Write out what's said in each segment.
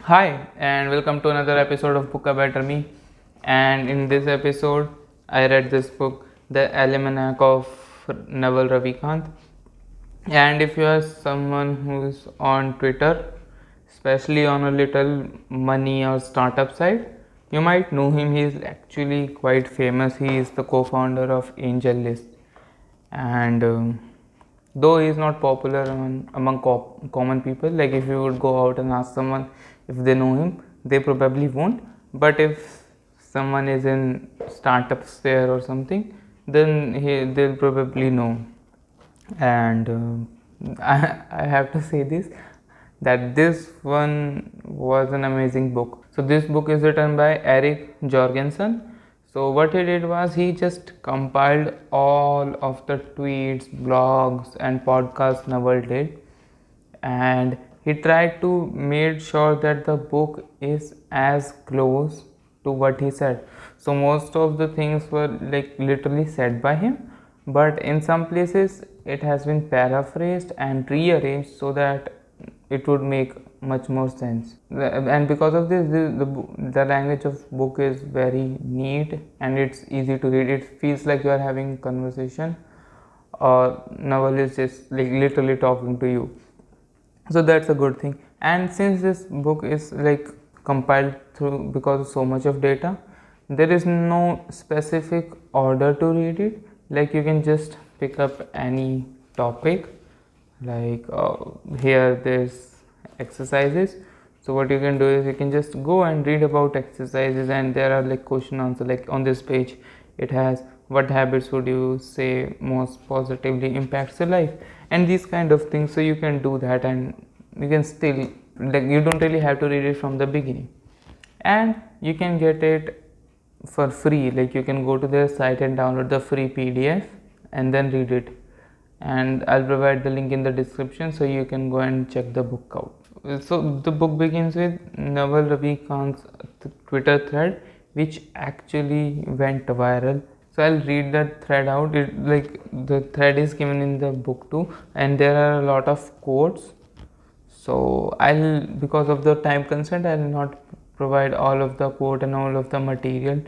Hi, and welcome to another episode of Book a Better Me. And in this episode, I read this book, The Almanack of Naval Ravikant. And if you are someone who's on Twitter, especially on a little money or startup side, you might know him. He is actually quite famous. He is the co founder of Angel List. And though he is not popular among common people, like if you would go out and ask someone if they know him, they probably won't. But if someone is in startup sphere or something, then they'll probably know. And I have to say this, that this one was an amazing book. So this book is written by Eric Jorgensen. So what he did was he just compiled all of the tweets, blogs and podcasts Naval did, and he tried to make sure that the book is as close to what he said. So most of the things were like literally said by him, but in some places it has been paraphrased and rearranged so that it would make much more sense. And because of this, the language of book is very neat and it's easy to read. It feels like you are having conversation, or novel is just like literally talking to you. So that's a good thing. And since this book is like compiled through because of so much of data, there is no specific order to read it. Like you can just pick up any topic, like here there's exercises. So what you can do is you can just go and read about exercises, and there are like question answer. Like on this page it has, what habits would you say most positively impacts your life, and these kind of things. So you can do that, and you can still, like, you don't really have to read it from the beginning, and you can get it for free. Like you can go to their site and download the free PDF and then read it, and I'll provide the link in the description so you can go and check the book out. So the book begins with Naval Ravikant's Twitter thread, which actually went viral. So I'll read that thread out. Like the thread is given in the book too, and there are a lot of quotes. So I'll, because of the time constraint, I'll not provide all of the quote and all of the material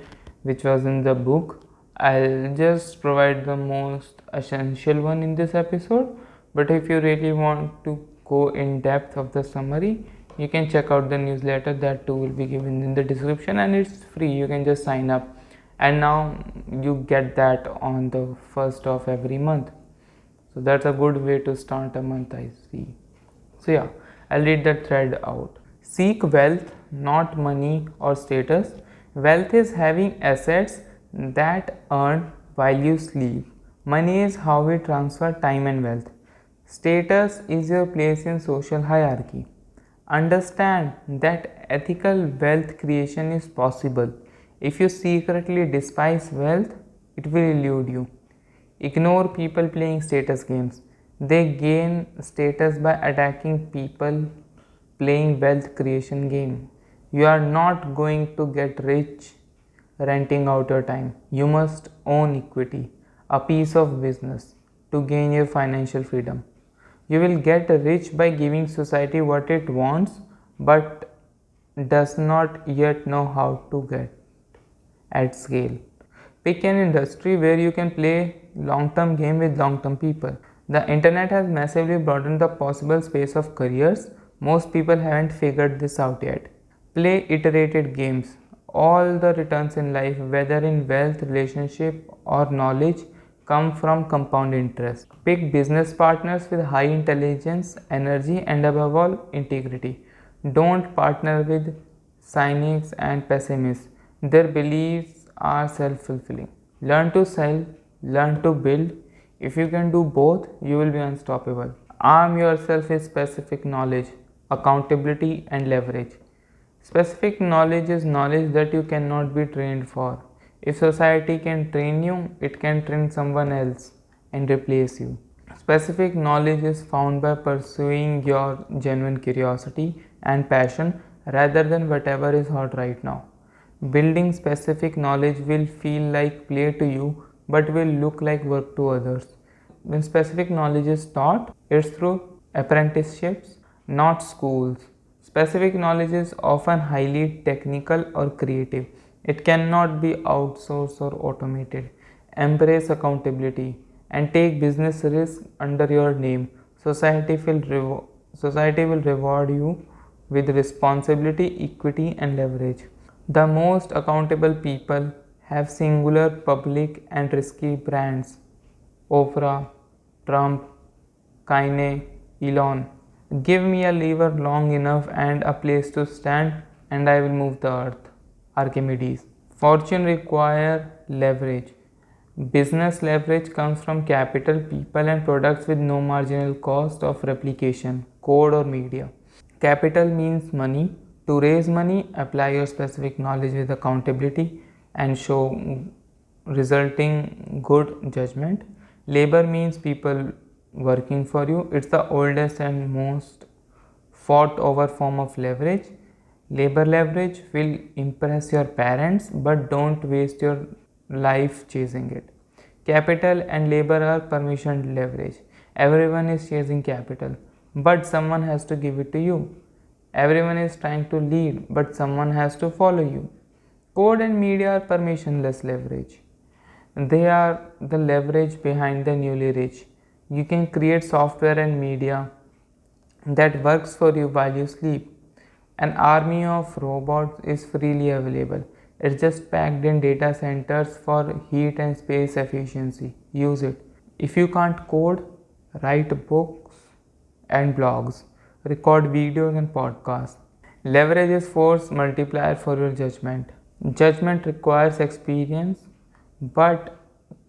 which was in the book. I'll just provide the most essential one in this episode. But if you really want to go in depth of the summary, you can check out the newsletter. That too will be given in the description, and it's free. You can just sign up, and now you get that on the first of every month. So that's a good way to start a month, I see. So yeah, I'll read that thread out. Seek wealth, not money or status. Wealth is having assets that earn while you sleep. Money is how we transfer time and wealth. Status is your place in social hierarchy. Understand that ethical wealth creation is possible. If you secretly despise wealth, it will elude you. Ignore people playing status games. They gain status by attacking people playing wealth creation game. You are not going to get rich renting out your time. You must own equity, a piece of business, to gain your financial freedom. You will get rich by giving society what it wants but does not yet know how to get at scale. Pick an industry where you can play long-term game with long-term people. The internet has massively broadened the possible space of careers. Most people haven't figured this out yet. Play iterated games. All the returns in life, whether in wealth, relationship, or knowledge, come from compound interest. Pick business partners with high intelligence, energy, and above all, integrity. Don't partner with cynics and pessimists. Their beliefs are self fulfilling. Learn to sell, learn to build. If you can do both, you will be unstoppable. Arm yourself with specific knowledge, accountability, and leverage. Specific knowledge is knowledge that you cannot be trained for. If society can train you, it can train someone else and replace you. Specific knowledge is found by pursuing your genuine curiosity and passion rather than whatever is hot right now. Building specific knowledge will feel like play to you but will look like work to others. When specific knowledge is taught, it's through apprenticeships, not schools. Specific knowledge is often highly technical or creative. It cannot be outsourced or automated. Embrace accountability and take business risk under your name. Society will reward you with responsibility, equity, and leverage. The most accountable people have singular public and risky brands. Oprah, Trump, Kanye, Elon. Give me a lever long enough and a place to stand, and I will move the earth. Archimedes. Fortune require leverage. Business leverage comes from capital, people, and products with no marginal cost of replication, code, or media. Capital means money. To raise money, apply your specific knowledge with accountability and show resulting good judgment. Labor means people working for you. It's the oldest and most fought over form of leverage. Labor leverage will impress your parents, but don't waste your life chasing it. Capital and labor are permissioned leverage. Everyone is chasing capital, but someone has to give it to you. Everyone is trying to lead, but someone has to follow you. Code and media are permissionless leverage. They are the leverage behind the newly rich. You can create software and media that works for you while you sleep. An army of robots is freely available. It's just packed in data centers for heat and space efficiency. Use it. If you can't code, write books and blogs, record videos and podcasts. Leverage is force multiplier for your judgment. Judgment requires experience but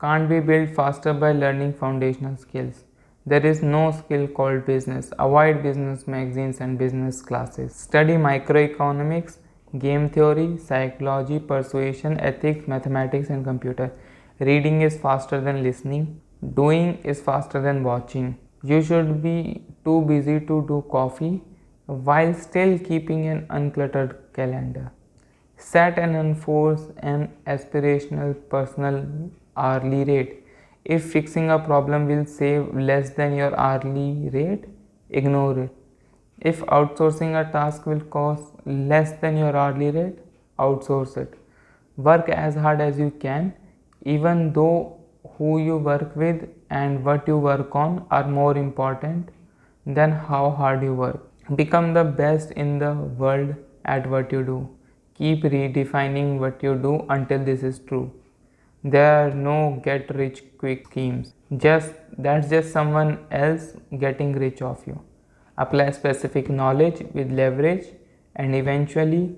can't be built faster by learning foundational skills. There is no skill called business. Avoid business magazines and business classes. Study microeconomics, game theory, psychology, persuasion, ethics, mathematics, and computer. Reading is faster than listening. Doing is faster than watching. You should be too busy to do coffee while still keeping an uncluttered calendar. Set and enforce an aspirational personal hourly rate. If fixing a problem will save less than your hourly rate, ignore it. If outsourcing a task will cost less than your hourly rate, outsource it. Work as hard as you can, even though who you work with and what you work on are more important than how hard you work. Become the best in the world at what you do. Keep redefining what you do until this is true. There are no get rich quick schemes. That's just someone else getting rich off you. Apply specific knowledge with leverage and eventually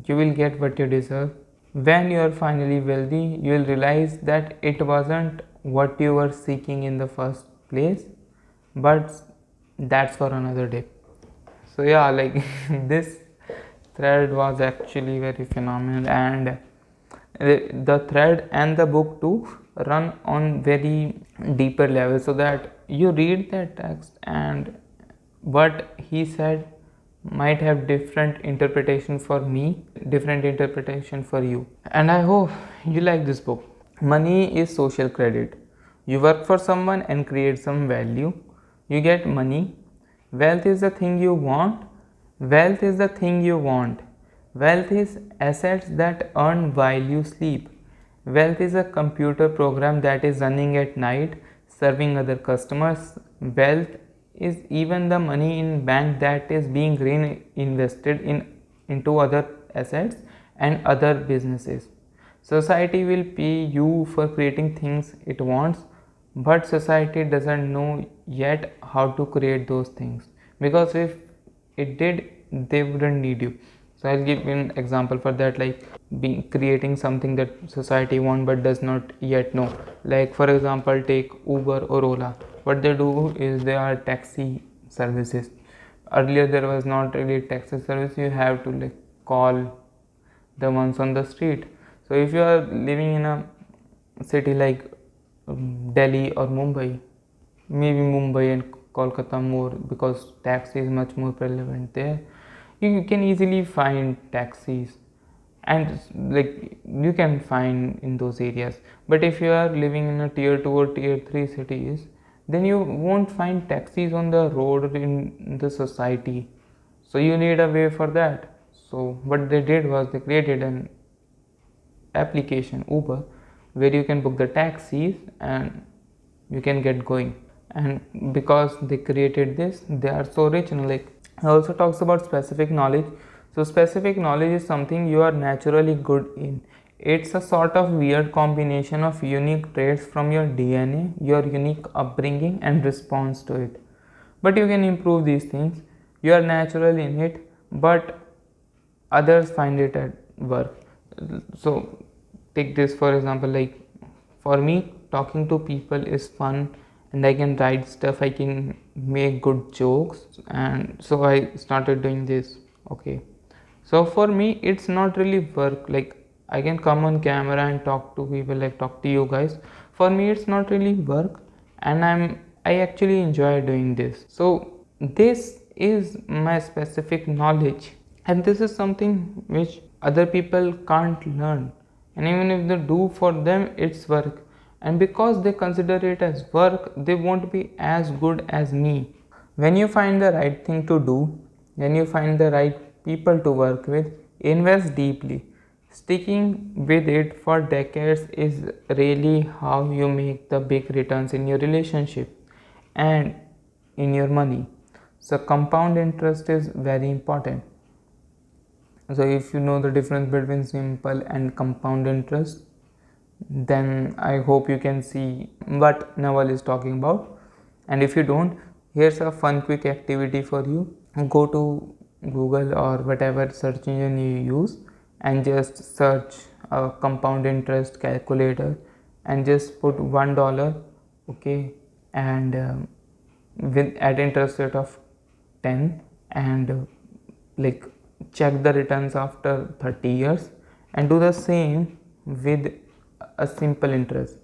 you will get what you deserve. When you are finally wealthy, you will realize that it wasn't what you were seeking in the first place, but that's for another day. So yeah, like this thread was actually very phenomenal, and the thread and the book too run on very deeper level, so that you read that text and what he said might have different interpretation for me, different interpretation for you, and I hope you like this book. Money is social credit. You work for someone and create some value, you get money. Wealth is the thing you want. Wealth is the thing you want. Wealth is assets that earn while you sleep. Wealth is a computer program that is running at night, serving other customers. Wealth is even the money in bank that is being reinvested into other assets and other businesses. Society will pay you for creating things it wants, but society doesn't know yet how to create those things, because if it did, they wouldn't need you. So I'll give you an example for that, like creating something that society wants but does not yet know. Like for example, take Uber or Ola. What they do is they are taxi services. Earlier there was not really taxi service, you have to like call the ones on the street. So if you are living in a city like Delhi or Mumbai, maybe Mumbai and Kolkata more, because taxi is much more prevalent there, you can easily find taxis, and like you can find in those areas. But if you are living in a tier 2 or tier 3 cities, then you won't find taxis on the road or in the society. So you need a way for that. So what they did was they created an application Uber where you can book the taxis and you can get going. And because they created this, they are so rich. And like, it also talks about specific knowledge. So specific knowledge is something you are naturally good in. It's a sort of weird combination of unique traits from your DNA, your unique upbringing and response to it. But you can improve these things. You are naturally in it, but others find it at work. So take this for example, like for me talking to people is fun, and I can write stuff, I can make good jokes, and so I started doing this. Okay, so for me it's not really work. Like I can come on camera and talk to people, like talk to you guys. For me it's not really work, and I actually enjoy doing this. So this is my specific knowledge, and this is something which other people can't learn, and even if they do, for them it's work, and because they consider it as work, they won't be as good as me. When you find the right thing to do, when you find the right people to work with, invest deeply. Sticking with it for decades is really how you make the big returns in your relationship and in your money. So compound interest is very important. So if you know the difference between simple and compound interest, then I hope you can see what Naval is talking about. And if you don't, here's a fun quick activity for you. Go to Google or whatever search engine you use and just search a compound interest calculator and just put $1. Okay, and with at interest rate of 10, and like check the returns after 30 years, and do the same with a simple interest,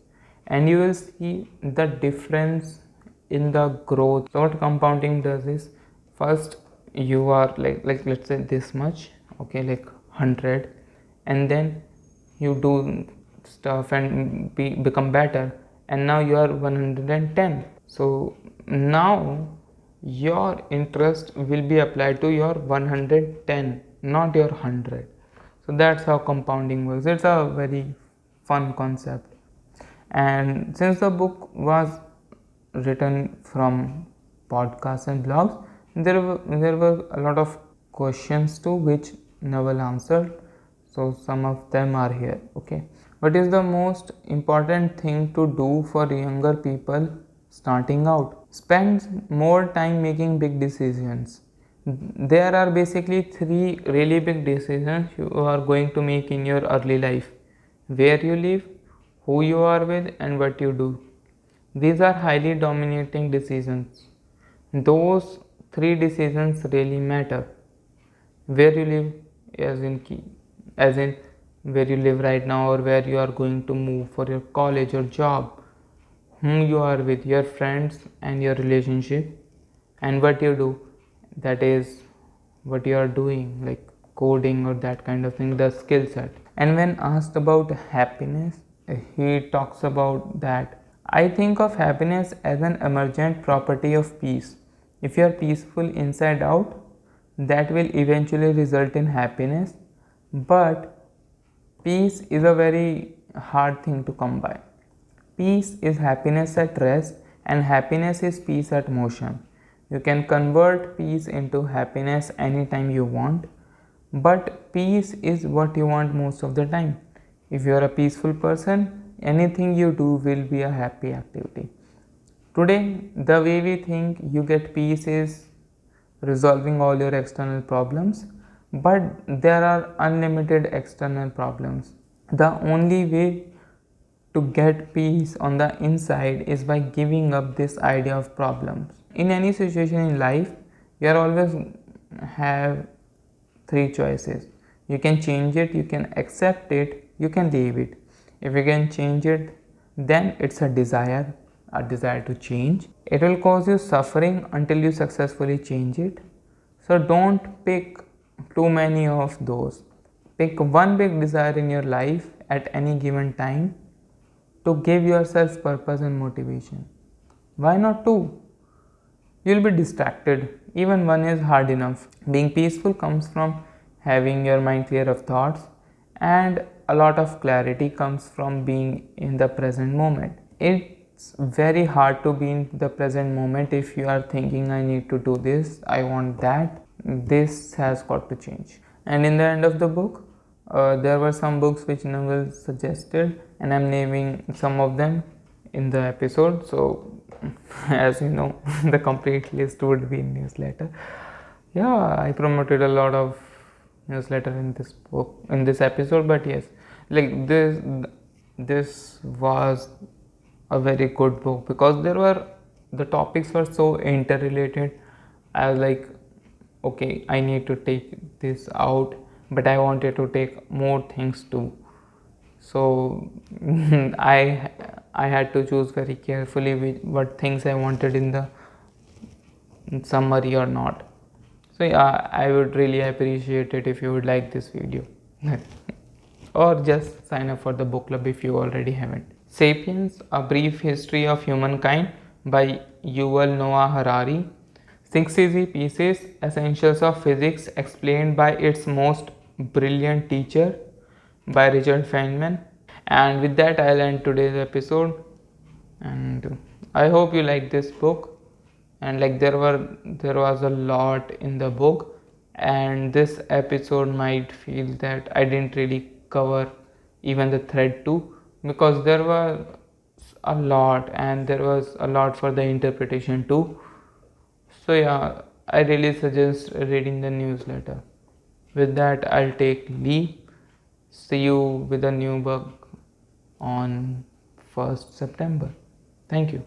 and you will see the difference in the growth. So what compounding does is, first you are like let's say this much, okay, like 100, and then you do stuff and become better, and now you are 110. So now your interest will be applied to your 110, not your 100. So that's how compounding works. It's a very fun concept. And since the book was written from podcasts and blogs, there were a lot of questions to which Naval answered. So some of them are here. Okay, what is the most important thing to do for younger people starting out? Spend more time making big decisions. There are basically three really big decisions you are going to make in your early life: where you live, who you are with, and what you do. These are highly dominating decisions. Those three decisions really matter. Where you live, as in where you live right now, or where you are going to move for your college or job. Whom you are with, your friends and your relationship, and what you do, that is what you are doing, like coding or that kind of thing, the skill set. And when asked about happiness, he talks about that, I think of happiness as an emergent property of peace. If you are peaceful inside out, that will eventually result in happiness, but peace is a very hard thing to come by. Peace is happiness at rest, and happiness is peace at motion. You can convert peace into happiness anytime you want, but peace is what you want most of the time. If you are a peaceful person, anything you do will be a happy activity. Today, the way we think you get peace is resolving all your external problems, but there are unlimited external problems. The only way to get peace on the inside is by giving up this idea of problems. In any situation in life, you are always have three choices. You can change it, you can accept it, you can leave it. If you can change it, then it's a desire to change. It will cause you suffering until you successfully change it. So don't pick too many of those. Pick one big desire in your life at any given time to give yourself purpose and motivation. Why not two? you'll be distracted. Even one is hard enough. Being peaceful comes from having your mind clear of thoughts, and a lot of clarity comes from being in the present moment. It's very hard to be in the present moment if you are thinking, I need to do this, I want that. This has got to change. And in the end of the book, there were some books which Naval suggested, and I'm naming some of them in the episode. So, as you know, the complete list would be in newsletter. Yeah, I promoted a lot of newsletter in this book, in this episode, but yes, like this was a very good book because the topics were so interrelated. I was like, okay, I need to take this out, but I wanted to take more things too. So I had to choose very carefully what things I wanted in the summary or not. So yeah, I would really appreciate it if you would like this video. Or just sign up for the book club if you already haven't. Sapiens, A Brief History of Humankind by Yuval Noah Harari. 6 easy pieces, essentials of physics explained by its most brilliant teacher by Richard Feynman. And with that, I'll end today's episode. And I hope you like this book. And like there was a lot in the book, and this episode might feel that I didn't really cover even the thread too, because there was a lot and there was a lot for the interpretation too. So yeah, I really suggest reading the newsletter. With that, I'll take leave. See you with a new book on 1st September. Thank you.